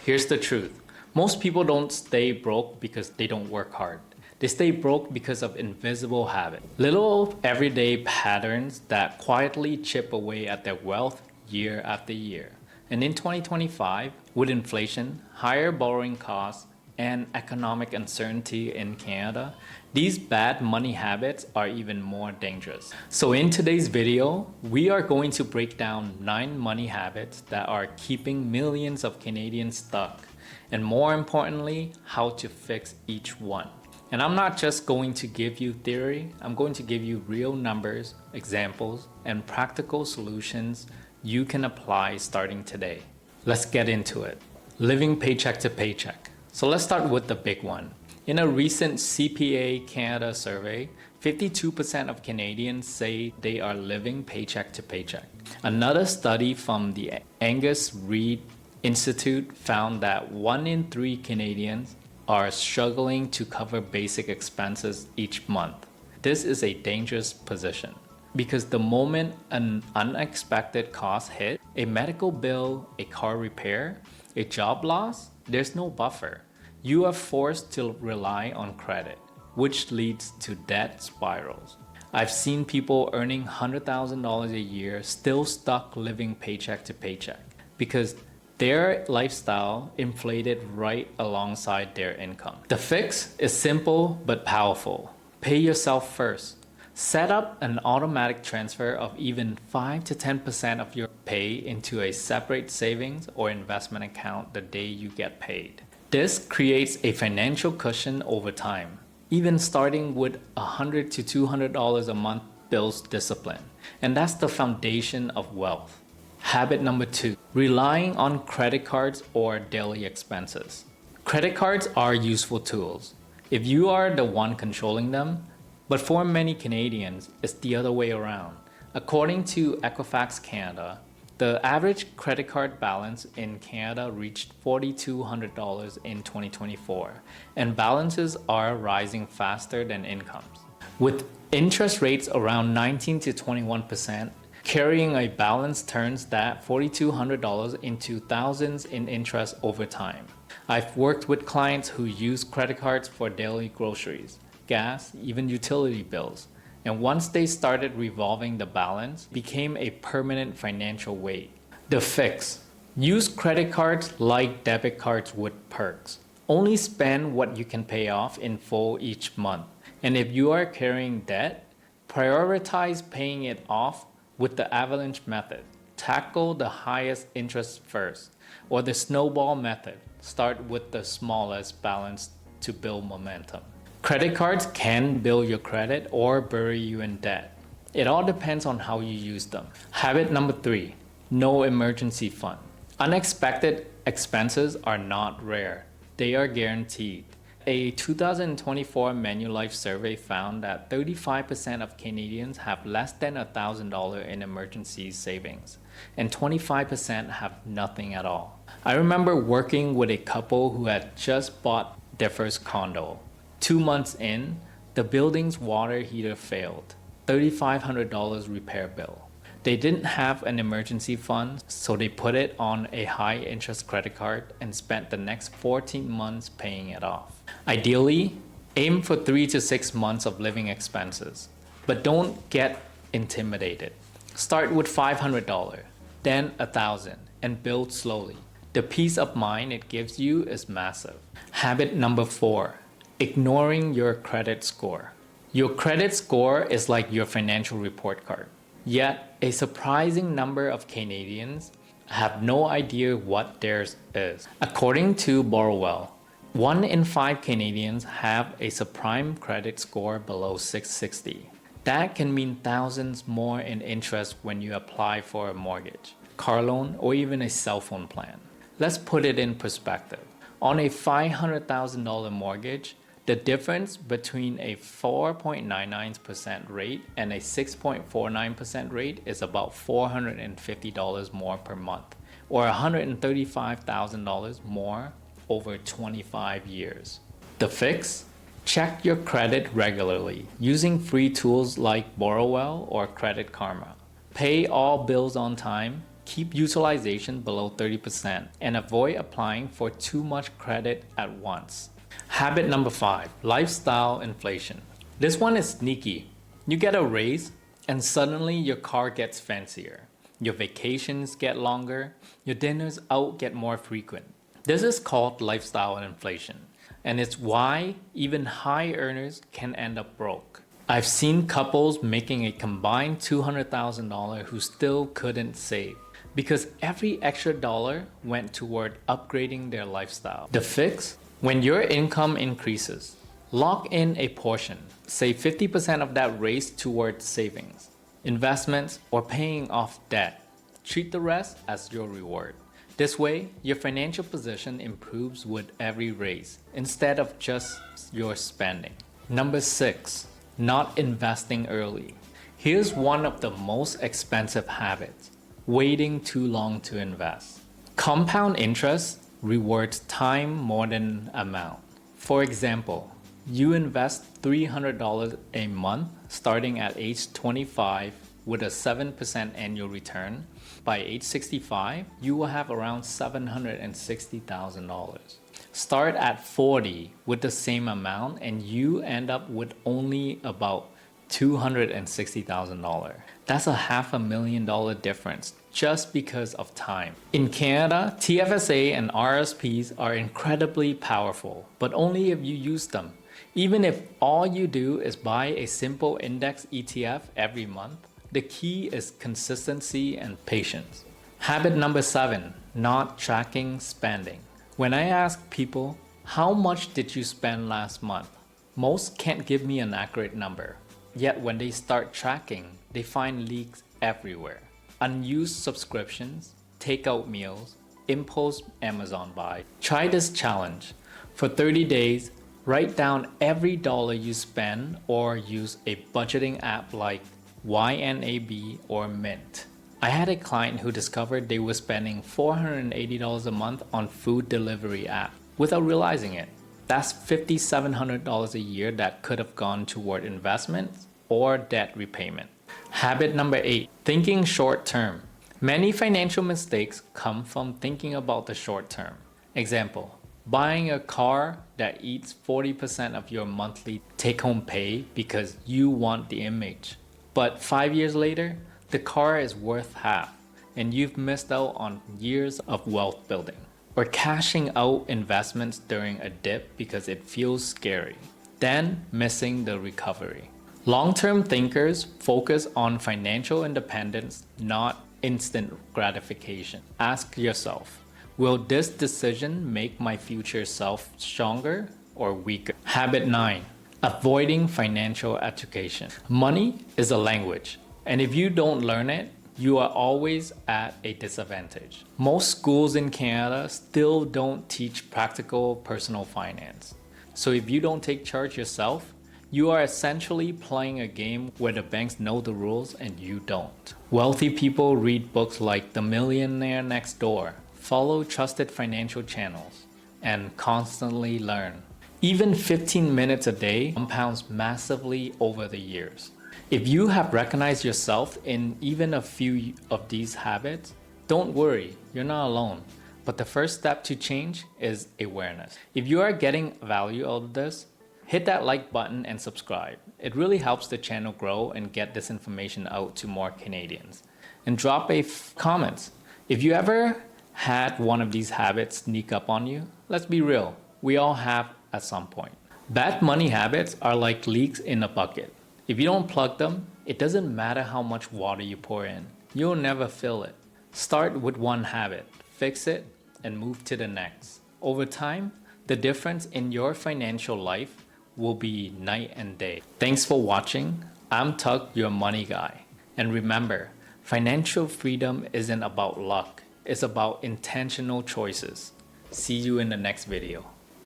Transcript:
Here's the truth. Most people don't stay broke because they don't work hard. They stay broke because of invisible habits. Little everyday patterns that quietly chip away at their wealth year after year. And in 2025, with inflation, higher borrowing costs, and economic uncertainty in Canada, these bad money habits are even more dangerous. So in today's video, we are going to break down 9 money habits that are keeping millions of Canadians stuck, and more importantly, how to fix each one. And I'm not just going to give you theory, I'm going to give you real numbers, examples, and practical solutions you can apply starting today. Let's get into it. Living paycheck to paycheck. So let's start with the big one. In a recent CPA Canada survey, 52% of Canadians say they are living paycheck to paycheck. Another study from the Angus Reid Institute found that 1 in 3 Canadians are struggling to cover basic expenses each month. This is a dangerous position because the moment an unexpected cost hit, a medical bill, a car repair, a job loss, there's no buffer. You are forced to rely on credit, which leads to debt spirals. I've seen people earning $100,000 a year still stuck living paycheck to paycheck because their lifestyle inflated right alongside their income. The fix is simple but powerful. Pay yourself first. Set up an automatic transfer of even 5 to 10% of your pay into a separate savings or investment account the day you get paid. This creates a financial cushion over time. Even starting with $100 to $200 a month builds discipline. And that's the foundation of wealth. Habit number 2, relying on credit cards or daily expenses. Credit cards are useful tools if you are the one controlling them, but for many Canadians, it's the other way around. According to Equifax Canada, the average credit card balance in Canada reached $4,200 in 2024, and balances are rising faster than incomes. With interest rates around 19 to 21%, carrying a balance turns that $4,200 into thousands in interest over time. I've worked with clients who use credit cards for daily groceries, gas, even utility bills. And once they started revolving the balance, it became a permanent financial weight. The fix: use credit cards like debit cards with perks. Only spend what you can pay off in full each month. And if you are carrying debt, prioritize paying it off with the avalanche method. Tackle the highest interest first, or the snowball method. Start with the smallest balance to build momentum. Credit cards can build your credit or bury you in debt. It all depends on how you use them. Habit number 3, no emergency fund. Unexpected expenses are not rare. They are guaranteed. A 2024 Manulife survey found that 35% of Canadians have less than $1,000 in emergency savings, and 25% have nothing at all. I remember working with a couple who had just bought their first condo. 2 months in, the building's water heater failed. $3,500 repair bill. They didn't have an emergency fund, so they put it on a high interest credit card and spent the next 14 months paying it off. Ideally, aim for 3 to 6 months of living expenses, but don't get intimidated. Start with $500, then $1,000, and build slowly. The peace of mind it gives you is massive. Habit number 4, ignoring your credit score. Your credit score is like your financial report card. Yet, a surprising number of Canadians have no idea what theirs is. According to Borrowell, 1 in 5 Canadians have a subprime credit score below 660. That can mean thousands more in interest when you apply for a mortgage, car loan, or even a cell phone plan. Let's put it in perspective. On a $500,000 mortgage, the difference between a 4.99% rate and a 6.49% rate is about $450 more per month, or $135,000 more over 25 years. The fix? Check your credit regularly using free tools like Borrowell or Credit Karma. Pay all bills on time, Keep utilization below 30% and avoid applying for too much credit at once. Habit number 5, lifestyle inflation. This one is sneaky. You get a raise and suddenly your car gets fancier. Your vacations get longer. Your dinners out get more frequent. This is called lifestyle inflation, and it's why even high earners can end up broke. I've seen couples making a combined $200,000 who still couldn't save because every extra dollar went toward upgrading their lifestyle. The fix? When your income increases, lock in a portion, say 50% of that raise towards savings, investments, or paying off debt. Treat the rest as your reward. This way, your financial position improves with every raise instead of just your spending. Number 6, not investing early. Here's one of the most expensive habits: waiting too long to invest. Compound interest rewards time more than amount. For example, you invest $300 a month starting at age 25 with a 7% annual return. By age 65, you will have around $760,000. Start at 40 with the same amount and you end up with only about $260,000. That's a $500,000 difference just because of time. In Canada, TFSA and RSPs are incredibly powerful, but only if you use them. Even if all you do is buy a simple index ETF every month, the key is consistency and patience. Habit number 7, not tracking spending. When I ask people, how much did you spend last month? Most can't give me an accurate number. Yet when they start tracking, they find leaks everywhere. Unused subscriptions, takeout meals, impulse Amazon buy. Try this challenge. For 30 days, write down every dollar you spend or use a budgeting app like YNAB or Mint. I had a client who discovered they were spending $480 a month on food delivery app without realizing it. That's $5,700 a year that could have gone toward investments or debt repayment. Habit number 8, thinking short term. Many financial mistakes come from thinking about the short term. Example, buying a car that eats 40% of your monthly take-home pay because you want the image. But 5 years later, the car is worth half and you've missed out on years of wealth building. Or cashing out investments during a dip because it feels scary, then missing the recovery. Long-term thinkers focus on financial independence, not instant gratification. Ask yourself, will this decision make my future self stronger or weaker? Habit 9, avoiding financial education. Money is a language, and if you don't learn it, you are always at a disadvantage. Most schools in Canada still don't teach practical personal finance. So if you don't take charge yourself, you are essentially playing a game where the banks know the rules and you don't. Wealthy people read books like The Millionaire Next Door, follow trusted financial channels, and constantly learn. Even 15 minutes a day compounds massively over the years. If you have recognized yourself in even a few of these habits, don't worry, you're not alone. But the first step to change is awareness. If you are getting value out of this, hit that like button and subscribe. It really helps the channel grow and get this information out to more Canadians. And drop a comment. If you ever had one of these habits sneak up on you, let's be real, we all have at some point. Bad money habits are like leaks in a bucket. If you don't plug them, it doesn't matter how much water you pour in. You'll never fill it. Start with one habit, fix it, and move to the next. Over time, the difference in your financial life will be night and day. Thanks for watching. I'm Thuc, your money guy. And remember, financial freedom isn't about luck. It's about intentional choices. See you in the next video.